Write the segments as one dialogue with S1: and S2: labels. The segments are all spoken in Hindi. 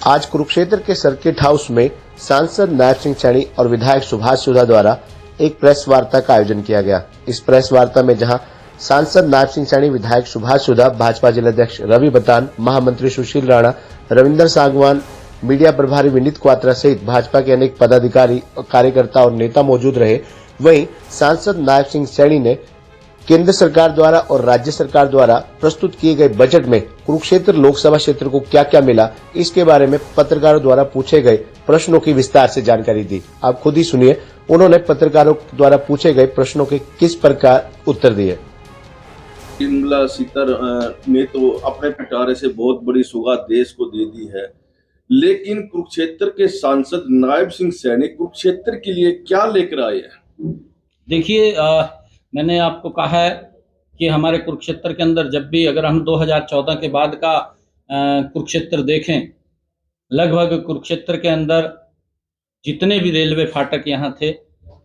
S1: आज कुरुक्षेत्र के सर्किट हाउस में सांसद नायब सिंह सैनी और विधायक सुभाष सुधा द्वारा एक प्रेस वार्ता का आयोजन किया गया। इस प्रेस वार्ता में जहां सांसद नायब सिंह सैनी, विधायक सुभाष सुधा, भाजपा जिलाध्यक्ष रवि बतान, महामंत्री सुशील राणा, रविंद्र सांगवान, मीडिया प्रभारी विनीत क्वात्रा सहित भाजपा के अनेक पदाधिकारी, कार्यकर्ता और नेता मौजूद रहे। वहीं सांसद नायब सिंह सैनी ने केंद्र सरकार द्वारा और राज्य सरकार द्वारा प्रस्तुत किए गए बजट में कुरुक्षेत्र लोकसभा क्षेत्र को क्या क्या मिला, इसके बारे में पत्रकारों द्वारा पूछे गए प्रश्नों की विस्तार से जानकारी दी। आप खुद ही सुनिए उन्होंने पत्रकारों द्वारा पूछे गए प्रश्नों के किस प्रकार उत्तर दिए।
S2: निर्मला सीतारमण ने तो अपने पिटारे से बहुत बड़ी सौगात देश को दे दी है, लेकिन कुरुक्षेत्र के सांसद नायब सिंह सैनी कुरुक्षेत्र के लिए क्या लेकर आए हैं?
S3: देखिए, मैंने आपको कहा है कि हमारे कुरुक्षेत्र के अंदर जब भी अगर हम 2014 के बाद का कुरुक्षेत्र देखें, लगभग कुरुक्षेत्र के अंदर जितने भी रेलवे फाटक यहाँ थे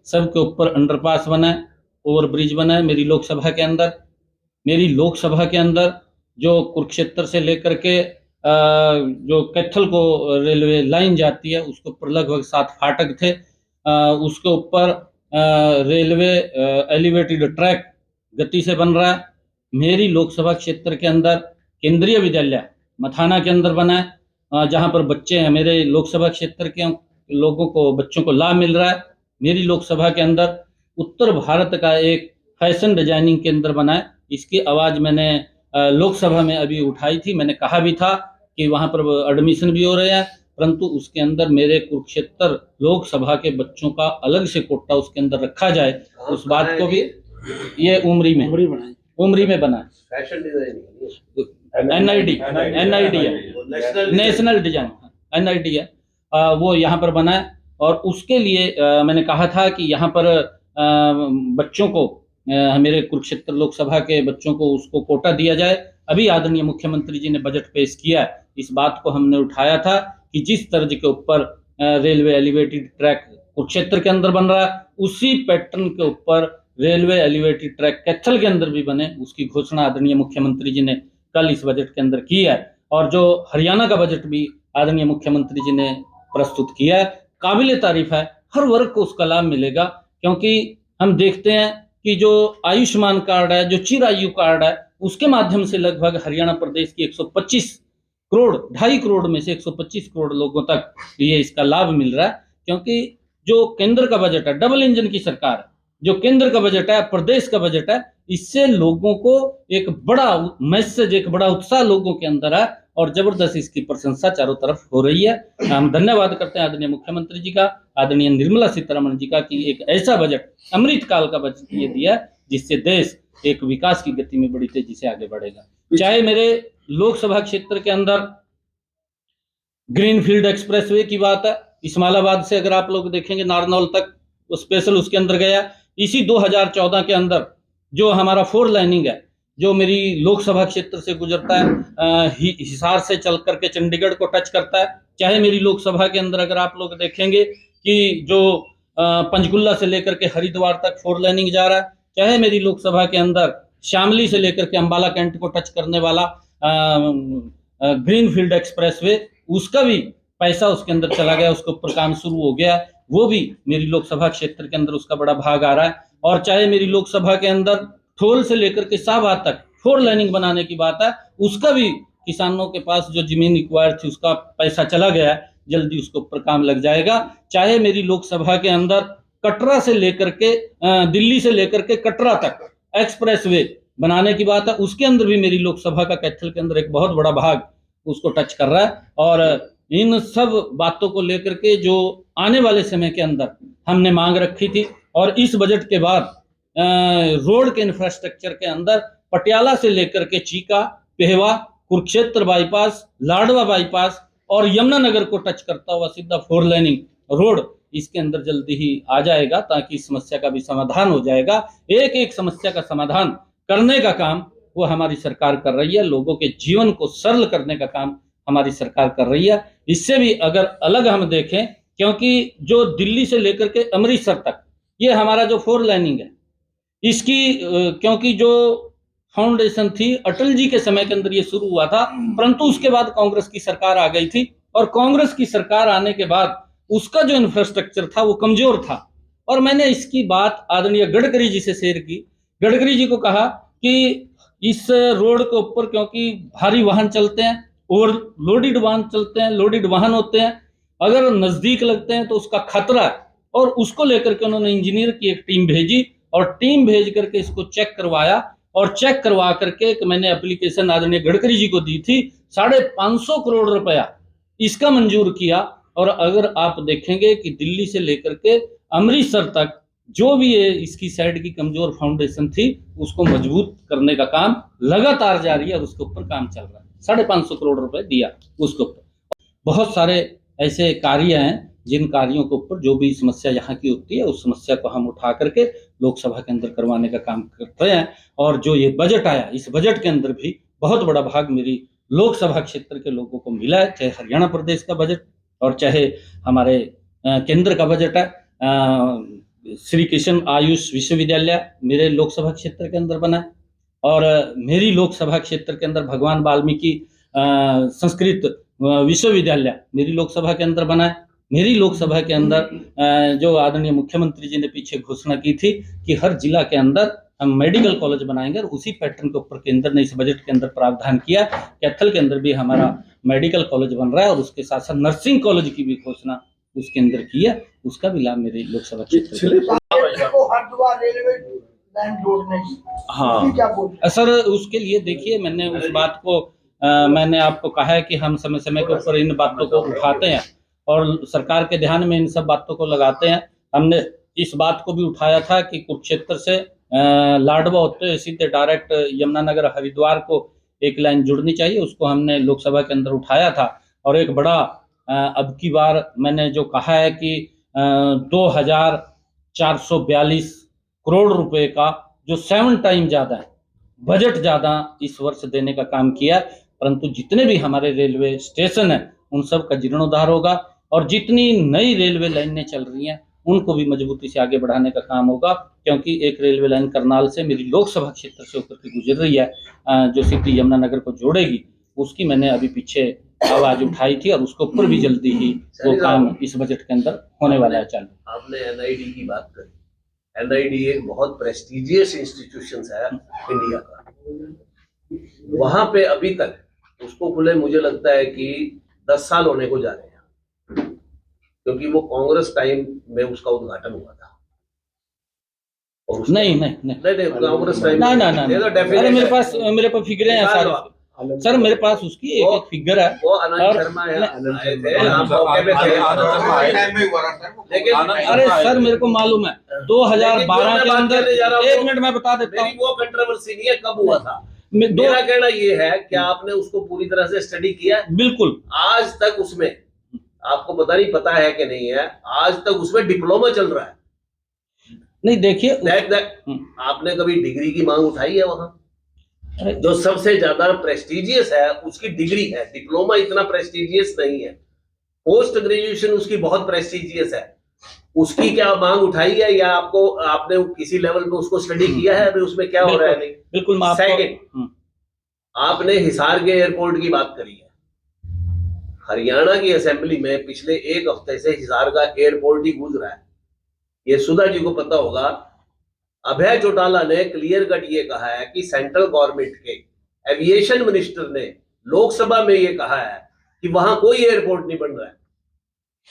S3: सबके ऊपर अंडरपास बना है, ओवर ब्रिज बना है। मेरी लोकसभा के अंदर जो कुरुक्षेत्र से लेकर के जो कैथल को रेलवे लाइन जाती है उसके ऊपर लगभग 7 फाटक थे। उसके ऊपर रेलवे एलिवेटेड ट्रैक गति से बन रहा है। मेरी लोकसभा क्षेत्र के अंदर केंद्रीय विद्यालय मथाना के अंदर बना है, जहां पर बच्चे हैं, मेरे लोकसभा क्षेत्र के लोगों को, बच्चों को लाभ मिल रहा है। मेरी लोकसभा के अंदर उत्तर भारत का एक फैशन डिजाइनिंग केंद्र बना है। इसकी आवाज़ मैंने लोकसभा में अभी उठाई थी। मैंने कहा भी था कि वहां पर एडमिशन भी हो रहे हैं, परंतु उसके अंदर मेरे कुरुक्षेत्र लोकसभा के बच्चों का अलग से कोटा उसके अंदर रखा जाए, उस बात को भी। ये उमरी में बना है, फैशन डिजाइन एनआईडी है, नेशनल डिजाइन एनआईडी है, वो यहाँ पर बना है। और उसके लिए मैंने कहा था कि यहाँ पर बच्चों को, मेरे कुरुक्षेत्र लोकसभा के बच्चों को उसको कोटा दिया जाए। अभी आदरणीय मुख्यमंत्री जी ने बजट पेश किया है, इस बात को हमने उठाया था कि जिस तर्ज के ऊपर रेलवे एलिवेटेड ट्रैक कुरुक्षेत्र के अंदर बन रहा है, उसी पैटर्न के ऊपर रेलवे एलिवेटेड ट्रैक कैथल के अंदर भी बने, उसकी घोषणा आदरणीय मुख्यमंत्री जी ने कल इस बजट के अंदर की है। और जो हरियाणा का बजट भी आदरणीय मुख्यमंत्री जी ने प्रस्तुत किया है, काबिल तारीफ है। हर वर्ग को उसका लाभ मिलेगा, क्योंकि हम देखते हैं कि जो आयुष्मान कार्ड है, जो चिरायु कार्ड है, उसके माध्यम से लगभग हरियाणा प्रदेश की 125 करोड़, 2.5 करोड़ में से 125 करोड़ लोगों तक ये इसका लाभ मिल रहा है। क्योंकि जो केंद्र का बजट है, डबल इंजन की सरकार है, जो केंद्र का बजट है, प्रदेश का बजट है, इससे लोगों को एक बड़ा मैसेज, एक बड़ा उत्साह लोगों के अंदर है और जबरदस्त इसकी प्रशंसा चारों तरफ हो रही है। हम धन्यवाद करते हैं आदरणीय मुख्यमंत्री जी का, आदरणीय निर्मला सीतारमण जी का, कि एक ऐसा बजट, अमृत काल का बजट ये दिया जिससे देश एक विकास की गति में बड़ी तेजी से आगे बढ़ेगा। चाहे मेरे लोकसभा क्षेत्र के अंदर ग्रीनफील्ड एक्सप्रेसवे की बात है, इस्माइलाबाद से अगर आप लोग देखेंगे नारनौल तक, वो स्पेशल उसके अंदर गया। इसी 2014 के अंदर जो हमारा 4 लाइनिंग है, जो मेरी लोकसभा क्षेत्र से गुजरता है, हिसार से चल करके चंडीगढ़ को टच करता है। चाहे मेरी लोकसभा के अंदर अगर आप लोग देखेंगे कि जो पंचकुला से लेकर के हरिद्वार तक 4 लाइनिंग जा रहा है, चाहे मेरी लोकसभा के अंदर शामली से लेकर के अंबाला कैंट को टच करने वाला ग्रीनफील्ड एक्सप्रेसवे, उसका भी पैसा उसके अंदर चला गया, उसके ऊपर काम शुरू हो गया, वो भी मेरी लोकसभा क्षेत्र के अंदर उसका बड़ा भाग आ रहा है। और चाहे मेरी लोकसभा के अंदर ठोल से लेकर के साबा तक 4 लाइनिंग बनाने की बात है, उसका भी किसानों के पास जो जमीन एक्वायर थी उसका पैसा चला गया है, जल्दी उसके ऊपर काम लग जाएगा। चाहे मेरी लोकसभा के अंदर कटरा से लेकर के दिल्ली से लेकर के कटरा तक एक्सप्रेसवे बनाने की बात है, उसके अंदर भी मेरी लोकसभा का कैथल के अंदर एक बहुत बड़ा भाग उसको टच कर रहा है। और इन सब बातों को लेकर के जो आने वाले समय के अंदर हमने मांग रखी थी, और इस बजट के बाद रोड के इंफ्रास्ट्रक्चर के अंदर पटियाला से लेकर के Chica, Pehowa, Kurukshetra bypass, Ladwa bypass और यमुनानगर को टच करता हुआ सीधा 4 लाइनिंग रोड इसके अंदर जल्दी ही आ जाएगा, ताकि इस समस्या का भी समाधान हो जाएगा। एक एक समस्या का समाधान करने का काम वो हमारी सरकार कर रही है, लोगों के जीवन को सरल करने का काम हमारी सरकार कर रही है। इससे भी अगर अलग हम देखें, क्योंकि जो दिल्ली से लेकर के अमृतसर तक ये हमारा जो 4 लाइनिंग है, इसकी क्योंकि जो फाउंडेशन थी अटल जी के समय के अंदर ये शुरू हुआ था, परंतु उसके बाद कांग्रेस की सरकार आ गई थी और कांग्रेस की सरकार आने के बाद उसका जो इंफ्रास्ट्रक्चर था वो कमजोर था। और मैंने इसकी बात आदरणीय गडकरी जी से शेयर की। गडकरी जी को कहा कि इस रोड के ऊपर क्योंकि भारी वाहन चलते हैं और लोडेड वाहन चलते हैं, लोडेड वाहन होते हैं, अगर नजदीक लगते हैं तो उसका खतरा है। और उसको लेकर के उन्होंने इंजीनियर की एक टीम भेजी और टीम भेज करके इसको चेक करवाया और चेक करवा करके मैंने एप्लीकेशन आदरणीय गडकरी जी को दी थी। 550 करोड़ रुपया इसका मंजूर किया। और अगर आप देखेंगे कि दिल्ली से लेकर के अमृतसर तक जो भी ये इसकी साइड की कमजोर फाउंडेशन थी उसको मजबूत करने का काम लगातार जारी है और उसके ऊपर काम चल रहा है। 550 करोड़ रुपए दिया उसके ऊपर। बहुत सारे ऐसे कार्य हैं जिन कार्यों के ऊपर जो भी समस्या यहाँ की होती है उस समस्या को हम उठा करके लोकसभा के अंदर करवाने का काम करते हैं। और जो ये बजट आया, इस बजट के अंदर भी बहुत बड़ा भाग मेरी लोकसभा क्षेत्र के लोगों को मिला है, चाहे हरियाणा प्रदेश का बजट और चाहे हमारे केंद्र का बजट है। श्री कृष्ण आयुष विश्वविद्यालय मेरे लोकसभा क्षेत्र के अंदर बना है और मेरी लोकसभा क्षेत्र के अंदर भगवान वाल्मीकि संस्कृत विश्वविद्यालय मेरी लोकसभा के अंदर बना है। मेरी लोकसभा के अंदर जो आदरणीय मुख्यमंत्री जी ने पीछे घोषणा की थी कि हर जिला के अंदर हम मेडिकल कॉलेज बनाएंगे और उसी पैटर्न के ऊपर केंद्र ने इस बजट के अंदर प्रावधान किया। कैथल के अंदर भी हमारा मेडिकल कॉलेज बन रहा है और उसके साथ साथ नर्सिंग कॉलेज की भी घोषणा उसके अंदर की है। उसका भी लाभ मेरे लोकसभा क्षेत्र
S2: हाँ
S3: सर, उसके लिए देखिए मैंने उस बात को मैंने आपको कहा है कि हम समय समय के ऊपर इन बातों को उठाते हैं और सरकार के ध्यान में इन सब बातों को लगाते हैं। हमने इस बात को भी उठाया था कि कुरुक्षेत्र से लाडवा होते हुए सीधे डायरेक्ट यमुनानगर हरिद्वार को एक लाइन जुड़नी चाहिए, उसको हमने लोकसभा के अंदर उठाया था। और एक बड़ा अब की बार मैंने जो कहा है कि 2442 करोड़ रुपए का जो 7 टाइम ज्यादा है बजट ज्यादा इस वर्ष देने का काम किया। परंतु जितने भी हमारे रेलवे स्टेशन है उन सब का जीर्णोद्धार होगा और जितनी नई रेलवे लाइनें चल रही हैं उनको भी मजबूती से आगे बढ़ाने का काम होगा। क्योंकि एक रेलवे लाइन करनाल से मेरी लोकसभा क्षेत्र से होकर के गुजर रही है जो सीधी यमुनानगर को जोड़ेगी, उसकी मैंने अभी पीछे आवाज उठाई थी और उसके ऊपर भी जल्दी ही वो काम इस बजट के अंदर होने वाला है। चालू
S4: आपने एनआईडी की बात करी। एनआईडी एक बहुत प्रेस्टिजियस इंस्टीट्यूशन है इंडिया का। वहां पे अभी तक उसको खुले मुझे लगता है कि 10 साल होने को जा रहे हैं, क्योंकि वो कांग्रेस टाइम में उसका उद्घाटन हुआ था। और
S3: नहीं
S4: कांग्रेस टाइम
S3: ना अरे मेरे पास फिगरें हैं सारे सर, मेरे पास उसकी एक फिगर है।
S4: वो आनंद शर्मा है, आप मौके पे थे। लेकिन
S3: अरे सर मेरे को मालूम है 2012 के अंदर, एक मिनट मैं बता देता हूँ,
S4: वो कंट्रोवर्सी नहीं है कब हुआ था। मेरा कहना ये है कि आपने उसको पूरी तरह से स्टडी किया।
S3: बिल्कुल।
S4: आज तक उसमें आपको पता है कि नहीं है, आज तक उसमें डिप्लोमा चल रहा है।
S3: नहीं देखिए
S4: आपने कभी डिग्री की मांग उठाई है वहां? जो सबसे ज्यादा प्रेस्टिजियस है उसकी डिग्री है, डिप्लोमा इतना प्रेस्टिजियस नहीं है। पोस्ट ग्रेजुएशन उसकी बहुत प्रेस्टिजियस है, उसकी क्या मांग उठाई है या आपने किसी लेवल पे उसको स्टडी किया है अभी उसमें क्या हो रहा है? नहीं,
S3: बिल्कुल।
S4: सेकंड, आपने हिसार के एयरपोर्ट की बात करी है। हरियाणा की असेंबली में पिछले एक हफ्ते से हिसार का एयरपोर्ट ही गूंज रहा है। ये सुधा जी को पता होगा। अभय चौटाला ने क्लियर कट ये कहा है कि सेंट्रल गवर्नमेंट के एविएशन मिनिस्टर ने लोकसभा में ये कहा है कि वहां कोई एयरपोर्ट नहीं बन रहा है।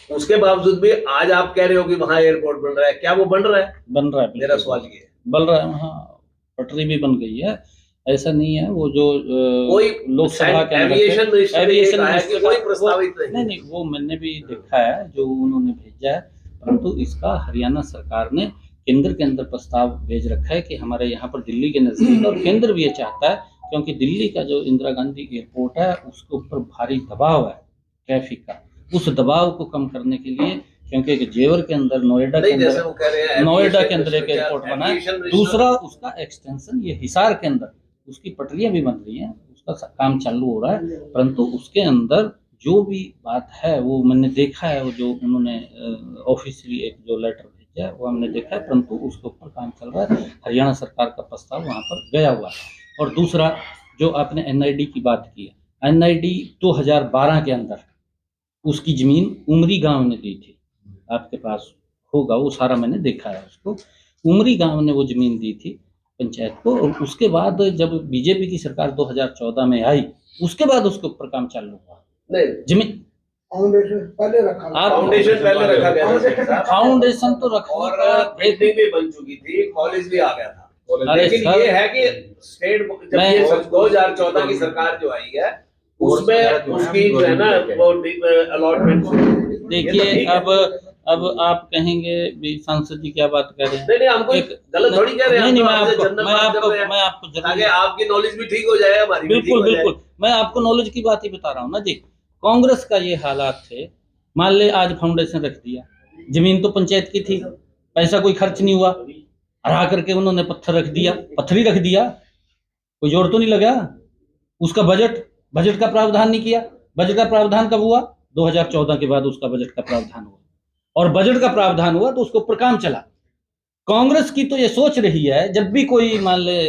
S4: उसके बावजूद भी आज आप कह रहे हो कि वहां एयरपोर्ट बन रहा है। क्या वो बन रहा है?
S3: बन रहा है।
S4: मेरा सवाल ये है।
S3: बन रहा है, वहाँ पटरी भी बन गई है, ऐसा नहीं है। वो जो
S4: कोई
S3: लोकसभा के
S4: एविएशन मिनिस्टर कोई प्रस्तावित
S3: नहीं, वो मैंने भी देखा है जो उन्होंने भेजा है। परंतु इसका हरियाणा सरकार ने केंद्र के अंदर प्रस्ताव भेज रखा है कि हमारे यहाँ पर दिल्ली के नजदीक, और केंद्र भी ये चाहता है क्योंकि दिल्ली का जो इंदिरा गांधी एयरपोर्ट है उसके ऊपर भारी दबाव है ट्रैफिक का। उस दबाव को कम करने के लिए, क्योंकि जेवर के अंदर नोएडा के अंदर एक एयरपोर्ट बना है, दूसरा उसका एक्सटेंशन ये हिसार के अंदर उसकी पटरियां भी बन रही हैं, उसका काम चालू हो रहा है। परंतु उसके अंदर जो भी बात है वो मैंने देखा है, वो जो उन्होंने ऑफिशियली एक जो लेटर भेजा है वो हमने देखा है, परंतु उसके ऊपर काम चल रहा है। हरियाणा सरकार का प्रस्ताव वहाँ पर गया हुआ है। और दूसरा जो आपने एनआईडी की बात की है, एनआईडी 2012 के अंदर उसकी जमीन उमरी गांव ने दी थी, आपके पास होगा वो सारा, मैंने देखा है उसको। उमरी गांव ने वो जमीन दी थी पंचायत को, और उसके बाद जब बीजेपी की सरकार 2014 में आई, उसके बाद उसके ऊपर काम चालू हुआ।
S4: नहीं,
S3: जमीन
S5: फाउंडेशन पहले रखा
S4: फाउंडेशन पहले रखा गया था,
S3: फाउंडेशन तो रखा
S4: और बिल्डिंग भी बन चुकी थी, कॉलेज भी आ गया था।
S3: अरे
S4: लेकिन
S3: सर,
S4: ये है कि स्टेट जब
S3: मैं-
S4: ये 2014 की सरकार जो आई है उसमें उसकी जो है ना वो अलॉटमेंट।
S3: देखिए अब आप कहेंगे भी सांसद जी क्या बात कर रहे हैं।
S4: नहीं नहीं, हम कोई गलत थोड़ी कह रहे हैं,
S3: नहीं,
S4: हम
S3: मैं
S4: तो आपसे
S3: आपको
S4: जनरल बात कर रहे हैं,
S3: मैं आपको
S4: ताकि
S3: जरूर,
S4: आपकी नॉलेज भी ठीक हो जाए, हमारी भी ठीक
S3: बिल्कुल
S4: हो जाए।
S3: बिल्कुल, मैं आपको नॉलेज की बात ही बता रहा हूँ ना जी। कांग्रेस का ये हालात थे, मान ले आज फाउंडेशन रख दिया, जमीन तो पंचायत की थी, पैसा कोई खर्च नहीं हुआ, हरा करके उन्होंने पत्थर रख दिया, पत्थर ही रख दिया, कोई जोर तो नहीं लगा। उसका बजट का प्रावधान नहीं किया। बजट का प्रावधान कब हुआ? 2014 के बाद उसका बजट का प्रावधान हुआ, और बजट का प्रावधान हुआ तो उसके ऊपर काम चला। कांग्रेस की तो ये सोच रही है, जब भी कोई मान ले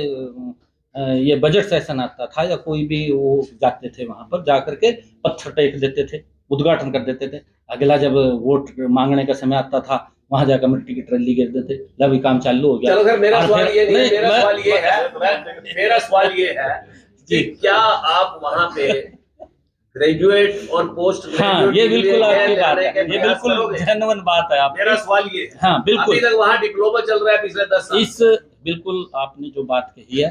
S3: ये बजट सेशन आता था या कोई भी वो जाते थे, वहां पर जाकर के पत्थर टेक देते थे, उद्घाटन कर देते थे। अगला जब वोट मांगने का समय आता था, वहां जाकर मिट्टी की ट्रैली गिर देते, लभी काम चालू हो गया।
S4: चलो सर, मेरा
S3: और
S4: सवाल
S3: फिर-
S4: ये नहीं,
S3: नहीं,
S4: मेरा
S3: मैं-
S4: सवाल ये है, मेरा सवाल ये है कि क्या आप वहां पे ग्रेजुएट और पोस्ट
S3: हाँ, ये बिल्कुल आपकी बात है, ये बिल्कुल
S4: करोगे?
S3: जेन्युइन बात है आप।
S4: मेरा सवाल ये है,
S3: हाँ बिल्कुल,
S4: अभी तक वहाँ डिप्लोमा चल रहा है पिछले 10 साल।
S3: इस बिल्कुल आपने जो बात कही है,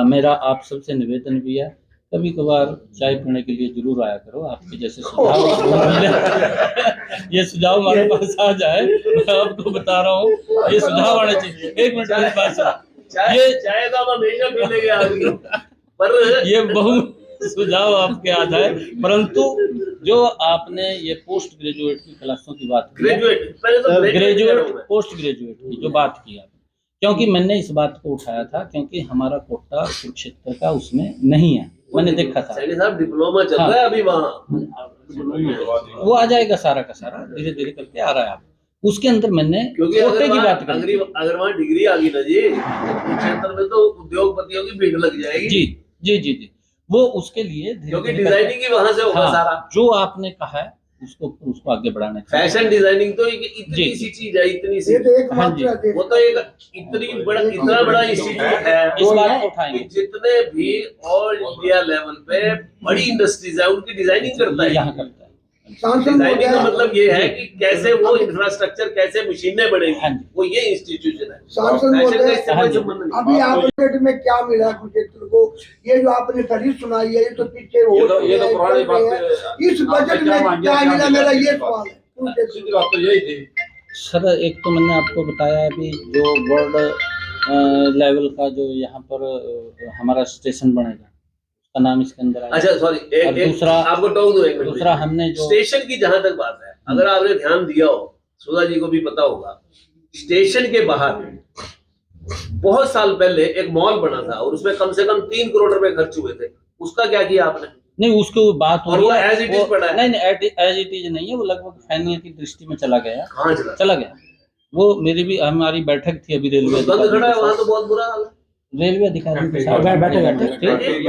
S3: मेरा आप सबसे निवेदन भी है, कभी कभार चाय पीने के लिए जरूर आया करो, आपके जैसे सुझाव मिले। ये सुझाव हमारे पास आ जाए, मैं आपको बता रहा हूँ, ये सुझाव आने चाहिए। एक मिनट मेरे पास,
S4: चाय तो हम हमेशा पी लेंगे आगे, पर
S3: ये बहुत सुझाव आपके आ जाए, परंतु जो आपने ये पोस्ट ग्रेजुएट की क्लासों की बात की,
S4: ग्रेजुएट पहले तो
S3: ग्रेजुएट पोस्ट ग्रेजुएट की जो बात की आपने, क्योंकि मैंने इस बात को उठाया था क्योंकि हमारा कोटा कुरुक्षेत्र का उसमें नहीं है, मैंने देखा था।
S4: सैनी साहब डिप्लोमा चल रहा है अभी वहाँ,
S3: वो आ जाएगा सारा का सारा, धीरे धीरे करके आ रहा है। आप उसके अंदर मैंने
S4: क्योंकि
S3: कोटे की बात
S4: अगर
S3: करी।
S4: अगर वहाँ डिग्री आ गई ना जी, क्षेत्र में तो उद्योगपतियों की भीड़ लग जाएगी
S3: जी जी जी जी, वो उसके लिए धीरे
S4: क्योंकि
S3: धीरे
S4: डिजाइनिंग ही वहां से होगा
S3: हाँ,
S4: सारा।
S3: जो आपने कहा है उसको आगे बढ़ाने का।
S4: फैशन डिजाइनिंग तो एक
S3: जी,
S4: इतनी सी चीज है, इतनी सी,
S5: ये तो एक
S3: हाँ जी,
S5: मात्र
S4: वो तो एक इतना बड़ा इंस्टीट्यूट है।
S3: इस बात को उठाएंगे,
S4: कि जितने भी ऑल इंडिया लेवल पे बड़ी इंडस्ट्रीज है उनकी डिजाइनिंग करता
S3: ये
S4: है।
S3: यहाँ करता है।
S5: सांसद
S4: डिजाइनिंग का
S5: महोदय,
S4: मतलब ये है कि कैसे वो इंफ्रास्ट्रक्चर, कैसे मशीनें
S3: हाँ
S4: बनेंगी,
S3: जी।
S4: वो ये इंस्टीट्यूशन है।
S5: सांसद
S4: फैशन का
S5: महोदय,
S4: इससे
S3: हाँ
S4: कोई
S3: जी।
S4: संबंध नहीं।
S5: अभी आप बजट में क्या मिला कुरुक्षेत्र को? ये जो आपने तारीफ सुनाई है, ये तो पीछे हो
S6: ये तो पुरानी बात है।
S5: इस बजट में क्या मिला, मेरा ये सवाल है कुरुक्षेत्र
S6: सीधी बात तो यही थी।
S3: सर, एक तो मैंने आपको बताया अभी जो वर्ल्ड लेवल का जो यहाँ पर हमारा स्टेशन बनेगा, उसका नाम इसके अंदर आएगा।
S4: अच्छा सॉरी,
S3: और
S4: एक
S3: दूसरा-
S4: आपको टोक दो, एक मिनट।
S3: दूसरा हमने जो
S4: स्टेशन की जहां तक बात है, अगर आपने ध्यान दिया हो, सुधा जी को भी पता होगा, स्टेशन के बाहर बहुत साल पहले एक मॉल बना था और उसमें कम से कम 3 करोड़ रुपए खर्च हुए थे। उसका क्या किया आपने?
S3: नहीं, उसको बात हो
S4: और
S3: रही
S4: वो
S3: है,
S4: as it is पड़ा है।
S3: नहीं एज इट इज नहीं है, वो लगभग फाइनल की दृष्टि में चला गया,
S4: कहाँ चला?
S3: चला गया। वो मेरी भी हमारी बैठक थी अभी रेलवे
S4: बंद
S3: अधिकारियों
S4: खड़ा है
S3: के
S4: वहां,
S3: साथ।
S4: तो बहुत बुरा हाल है।
S3: रेलवे अधिकारियों के साथ
S6: बैठक
S3: बैठक
S6: बैठक
S3: थी।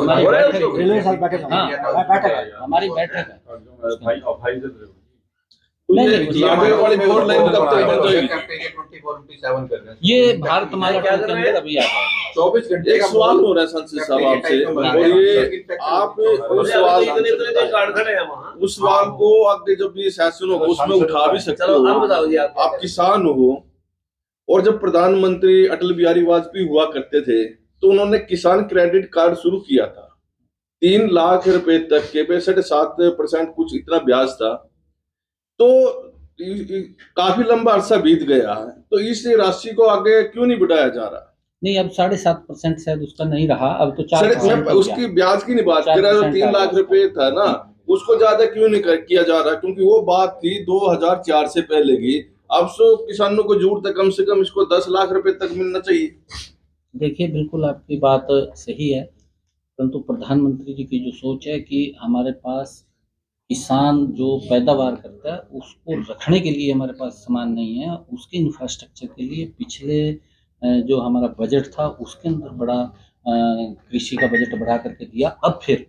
S3: हमारी
S4: हो रहा है
S3: बैठक
S4: उसको?
S6: रेलवे साथ बैठे
S3: हाँ, हमारी बैठक है।
S2: नहीं,
S3: नहीं,
S2: नहीं, आगे वाली फोर लाइन कब तक बंद होगी?
S3: ये भारतमाला
S4: क्या
S3: टू
S4: कर
S3: के
S4: रहे हैं?
S3: अंदर अभी आ जाएगा।
S6: 24 घंटे
S2: एक सवाल हो रहा है संसद साहब आपसे, और ये आप उस सवाल
S4: इतने कार्ड खड़े हैं वहाँ।
S2: उस सवाल को आगे जब भी सेशन होगा उसमें उठा भी सकते
S4: चलो अब
S2: हो।
S4: बताओ जी,
S2: आप किसान हो, और जब प्रधानमंत्री अटल बिहारी वाजपेयी हुआ करते थे तो उन्होंने किसान क्रेडिट कार्ड शुरू किया था। 3 लाख रुपए तक के पे 7.5% कुछ इतना ब्याज था। तो काफी लंबा अरसा बीत गया है, तो इस राशि को आगे क्यों नहीं बढ़ाया जा रहा?
S3: नहीं, अब 7.5% शायद उसका नहीं रहा, अब तो 4%
S2: सर, मैं उसकी ब्याज की नहीं बात कर रहा, जो 3 लाख रुपए था ना, उसको ज्यादा क्यों नहीं किया जा रहा? क्योंकि वो बात थी 2004 से पहले की। अब सो किसानों को जरूरत है, कम से कम इसको 10 लाख रुपए तक मिलना चाहिए।
S3: देखिए, बिल्कुल आपकी बात सही है, परंतु प्रधानमंत्री जी की जो सोच है कि हमारे पास किसान जो पैदावार करता है उसको रखने के लिए हमारे पास सामान नहीं है, उसके इंफ्रास्ट्रक्चर के लिए पिछले जो हमारा बजट था उसके अंदर बड़ा कृषि का बजट बढ़ा करके दिया। अब फिर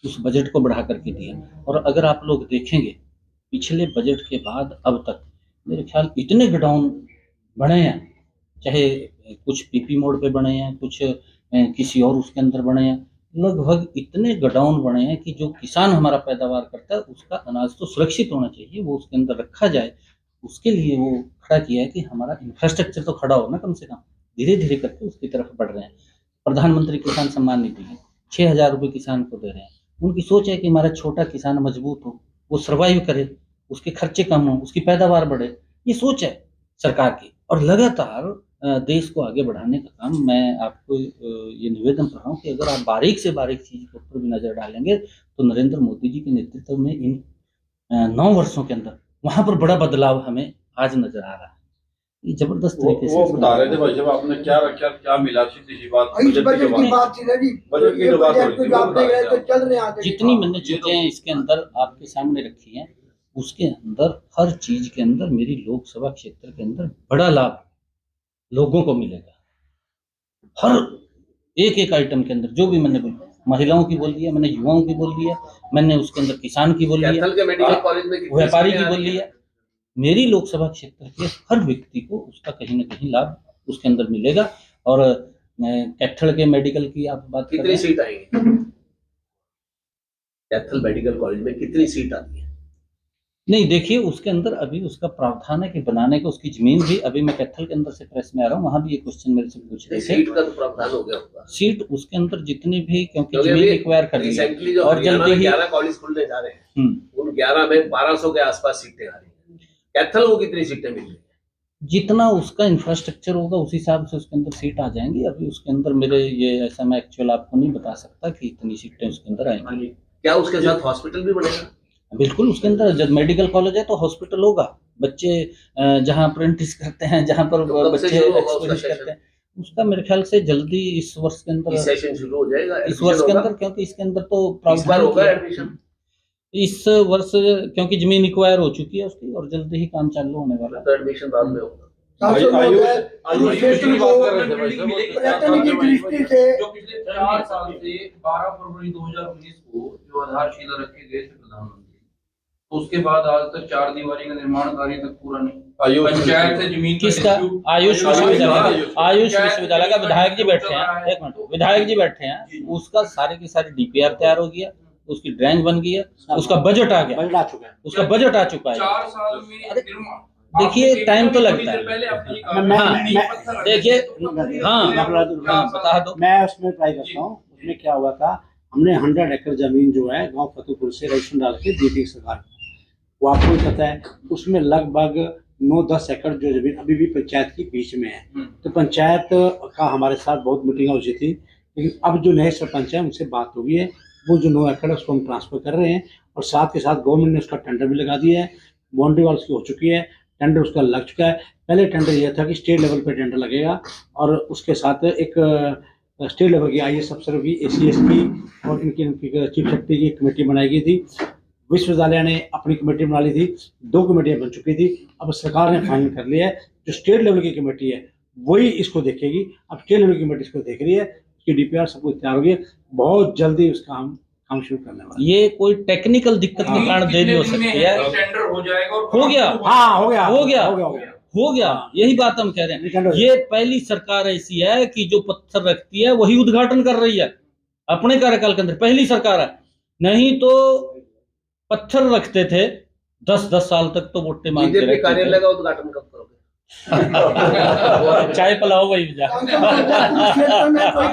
S3: उस बजट को बढ़ा करके दिया। और अगर आप लोग देखेंगे पिछले बजट के बाद अब तक मेरे ख्याल इतने गोडाउन बने हैं, चाहे कुछ पीपी मोड पे बने हैं, कुछ किसी और उसके अंदर बने हैं, लगभग इतने गोडाउन बने हैं कि जो किसान हमारा पैदावार करता है उसका अनाज तो सुरक्षित होना चाहिए, वो उसके अंदर रखा जाए, उसके लिए वो खड़ा किया है कि हमारा इंफ्रास्ट्रक्चर तो खड़ा हो ना कम से कम। धीरे धीरे करके उसकी तरफ बढ़ रहे हैं। प्रधानमंत्री किसान सम्मान निधि है, 6,000 रुपये किसान को दे रहे हैं। उनकी सोच है कि हमारा छोटा किसान मजबूत हो, वो सर्वाइव करे, उसके खर्चे कम हो, उसकी पैदावार बढ़े, ये सोच है सरकार की। और लगातार देश को आगे बढ़ाने का काम, मैं आपको ये निवेदन कर रहा हूँ कि अगर आप बारीक से बारीक चीज़ के ऊपर भी नज़र डालेंगे तो नरेंद्र मोदी जी के नेतृत्व में इन 9 वर्षों के अंदर वहाँ पर बड़ा बदलाव हमें आज नजर आ रहा है। ये जबरदस्त तरीके से
S6: वो बता रहे थे भाई साहब, आपने क्या रखा, क्या मिला, सीधी सी बात।
S5: इस बजट की बात थी ना जी,
S6: बजट की
S5: ये
S6: जो बात
S5: बजट
S6: हो रही
S5: जो
S6: थी,
S5: आप देख रहे हैं तो चल रहे हैं आगे।
S3: जितनी मैंने चीजें इसके अंदर आपके सामने रखी हैं, उसके अंदर हर चीज के अंदर मेरी लोकसभा क्षेत्र के अंदर बड़ा लाभ लोगों को मिलेगा। हर एक एक आइटम के अंदर जो भी मैंने बोला, महिलाओं की बोल दिया मैंने, युवाओं की बोल दिया मैंने, उसके अंदर किसान की बोल दिया,
S4: कैथल के मेडिकल कॉलेज में कितनी
S3: व्यापारी
S4: सीटें
S3: की
S4: आ
S3: बोल
S4: रही हैं?
S3: लिया। मेरी लोकसभा क्षेत्र के हर व्यक्ति को उसका कहीं ना कहीं लाभ उसके अंदर मिलेगा। और कैथल के मेडिकल की आप बात कर रहे
S4: कितनी
S3: हैं,
S4: सीट आएंगी कैथल मेडिकल कॉलेज में, कितनी सीट आती है?
S3: नहीं देखिए उसके अंदर अभी उसका प्रावधान है कि बनाने को उसकी जमीन भी, अभी मैं कैथल के अंदर से प्रेस में आ रहा हूँ, वहां भी ये क्वेश्चन मेरे से पूछ रहे थे।
S4: सीट का तो प्रावधान हो गया होगा,
S3: सीट उसके अंदर जितनी भी, क्योंकि
S4: क्योंकि
S3: जमीन
S4: अभी
S3: एक्वायर कर ली है
S4: रिसेंटली जो
S3: और
S4: हरियाणा
S3: जल्दी
S4: में
S3: ही
S4: 11 कॉलेज खुलने जा रहे हैं,
S3: हम्म,
S4: उन 11 में 1200 के आसपास सीटें आ रही हैं। कैथल को कितनी सीटें मिल रही हैं?
S3: जितना उसका इंफ्रास्ट्रक्चर होगा उस हिसाब से उसके अंदर सीट आ जाएंगी। अभी उसके अंदर मेरे ये ऐसा मैं एक्चुअल आपको नहीं बता सकता कि इतनी सीटें उसके अंदर आएंगी।
S4: क्या उसके साथ हॉस्पिटल भी बनेगा?
S3: बिल्कुल, उसके अंदर जब मेडिकल कॉलेज है तो हॉस्पिटल होगा। बच्चे जहाँ अप्रेंटिस करते हैं, जहाँ पर
S4: तो कब से
S3: बच्चे
S4: शुरू होगा
S3: एक्सपीरियंस
S4: उसका
S3: करते हैं, उसका मेरे ख्याल से जल्दी इस वर्ष के अंदर,
S4: इस सेशन शुरू हो जाएगा,
S3: इस
S4: एडमिशन
S3: वर्ष के
S4: होगा?
S3: अंदर, क्योंकि इसके अंदर तो
S4: इस बार
S3: प्रावधान
S4: होगा
S3: किया
S4: एडमिशन?
S3: इस वर्ष, क्योंकि जमीन एक्वायर हो चुकी है उसकी और जल्दी ही काम चालू होने वाला है।
S4: तो एडमिशन बाद में होगा।
S5: सांसद
S6: आयुष
S5: महोदय,
S6: आयुष
S5: क्षेत्र
S6: की
S5: को
S6: बात कर रहे थे भाई साहब,
S5: पर्यटन की दृष्टि से
S6: जो पिछले 4 साल से 12 फरवरी 2019 को जो आधारशिला रखे गए थे प्रधानमंत्री, तो उसके बाद आज तक 4 दीवारी का निर्माण कार्य तक पूरा नहीं। पंचायत से जमीन
S3: किसका? आयुष विश्वविद्यालय, आयुष विश्वविद्यालय का विधायक जी बैठे हैं, एक मिनट, विधायक जी बैठे हैं, उसका सारे की सारी डीपीआर तैयार हो गया, उसकी ड्राइंग बन गई है, उसका बजट आ गया, उसका बजट आ चुका है।
S6: 4 साल में
S3: अरे,
S6: निर्माण,
S3: देखिए टाइम तो लगता है।
S6: पहले आपने ये
S3: हाँ, देखिए, हाँ बता दो।
S7: मैं उसमें ट्राई करता हूँ। उसमें क्या हुआ था, हमने 100 एकड़ जमीन जो है गांव फतेहपुर से रजिस्ट्रेशन डाल के दी थी सरकार को, वो आपको भी पता है। उसमें लगभग 9-10 एकड़ जो जमीन अभी भी पंचायत की बीच में है। तो पंचायत का हमारे साथ बहुत मीटिंग हो चुकी थी, लेकिन अब जो नए सरपंच है उनसे बात हो गई है, वो जो 9 एकड़ है उसको हम ट्रांसफर कर रहे हैं। और साथ के साथ गवर्नमेंट ने उसका टेंडर भी लगा दिया है, बाउंड्री वाल उसकी हो चुकी है, टेंडर उसका लग चुका है। पहले टेंडर यह था कि स्टेट लेवल पे टेंडर लगेगा और उसके साथ एक स्टेट लेवल की IAS अफसर की, ACS की और इनकी चीफ सेक्रेटरी की कमेटी बनाई गई थी। विश्वविद्यालय ने अपनी कमेटी बना ली थी, 2 कमेटियां बन चुकी थी। अब सरकार ने फाइनल कर लिया है, जो स्टेट लेवल की कमेटी है वही इसको देखेगी। अब स्टेट लेवल की कमेटी इसको देख रही है, उसकी DPR सब कुछ तैयार हो गई है, बहुत जल्दी उसका हम काम शुरू करने वाले।
S3: ये कोई टेक्निकल दिक्कत के कारण देरी हो सकती है।
S6: टेंडर हो जाएगा और
S3: हो गया,
S7: हाँ हो गया,
S3: हो गया,
S7: हो गया, हो गया।
S3: हो गया, यही बात हम कह रहे हैं। ये पहली सरकार ऐसी है कि जो पत्थर रखती है वही उद्घाटन कर रही है अपने कार्यकाल के अंदर, पहली सरकार है। नहीं तो पत्थर रखते थे 10-10 साल तक तो वोटें मांगते
S4: बीजेपी
S3: रहते
S4: कार्यालय
S3: थे।
S4: का उद्घाटन कब करोगे?
S3: चाय पिलाओ वही
S5: सांसद महोदय, कुरुक्षेत्र में कोई